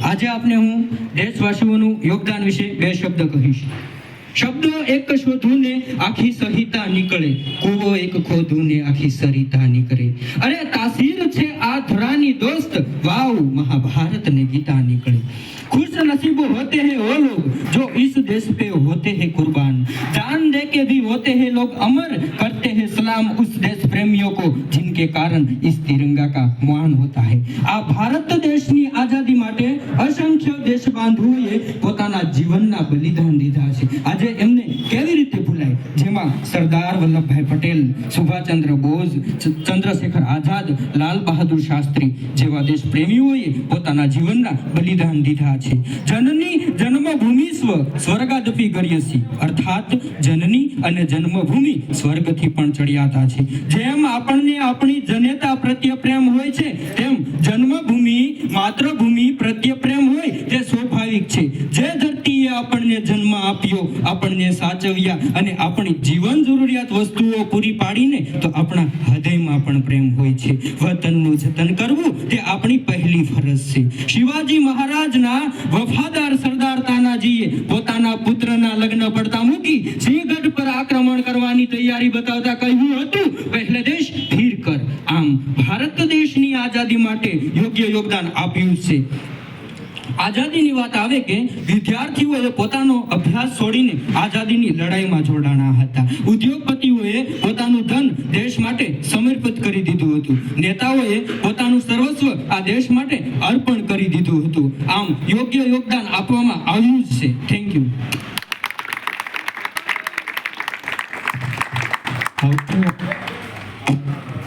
આજે આપને હું દેશવાસીઓનું યોગદાન વિશે બે શબ્દ કહીશ. શબ્દો એક શોધું ને આખી સહિતા નીકળે, કૂવો એક ખોદું ને આખી સરિતા નીકળે. અરે તાસીર છે આ ધરાની દોસ્ત, વાવ महाभारत ने गीता निकले. खुश नसीब होते हैं वो लोग जो इस देश पे होते हैं कुर्बान, जान दे के भी होते हैं लोग अमर, करते हैं सलाम उस देश प्रेमियों को जिनके कारण इस तिरंगा का मान होता है. આ ભારત દેશની આઝાદી માટે અસંખ્ય દેશબાંધવોએ પોતાના જીવનના બલિદાન દીધા છે. આજે એમને કેવી રીતે ભૂલાય, જેમાં સરદાર વલ્લભભાઈ પટેલ, સુભાષચંદ્ર બોઝ, ચંદ્રશેખર આઝાદ, લાલ બહાદુર શાસ્ત્રી જેવા દેશ પ્રેમીઓએ પોતાના જીવનના બલિદાન દીધા છે. જનની જન્મભૂમિ સ્વર્ગાદપી ગર્યસી, અર્થાત જનની અને જન્મભૂમિ સ્વર્ગથી પણ ચડિયાતા છે. જેમ આપણને આપણી જનેતા પ્રત્યે પ્રેમ હોય છે, તેમ જન્મભૂમિ માતૃભૂમિ પ્રત્યે પ્રેમ હોય તે સ્વાભાવિક છે. જે ધરતીએ આપણને જન્મ આપ્યો, આપણને સાચવ્યા અને આપણી જીવન જરૂરિયાત વસ્તુઓ પૂરી પાડીને, તો આપણા હૃદયમાં પણ પ્રેમ હોય છે. વતનનું જતન કરવું તે આપણી પહેલી ફરજ છે. શિવાજી મહારાજના વફાદાર સરદાર તાનાજીએ પોતાના પુત્રના લગ્ન પડતા મૂકી સિંહગઢ પર આક્રમણ કરવાની તૈયારી બતાવતા કહ્યું હતું, પહેલે દેશ ધીર કર. આમ ભારત દેશની આઝાદી માટે યોગ્ય યોગદાન આપ્યું છે. આઝાદીની વાત આવે કે વિદ્યાર્થીઓએ પોતાનો અભ્યાસ છોડીને આઝાદીની લડાઈમાં જોડાણા હતા. ઉદ્યોગપતિઓએ પોતાનું ધન દેશ માટે સમર્પિત કરી દીધું હતું. નેતાઓએ પોતાનું સર્વસ્વ આ દેશ માટે અર્પણ કરી દીધું હતું. આમ યોગ્ય યોગદાન આપવામાં આવ્યું જ છે. Thank you.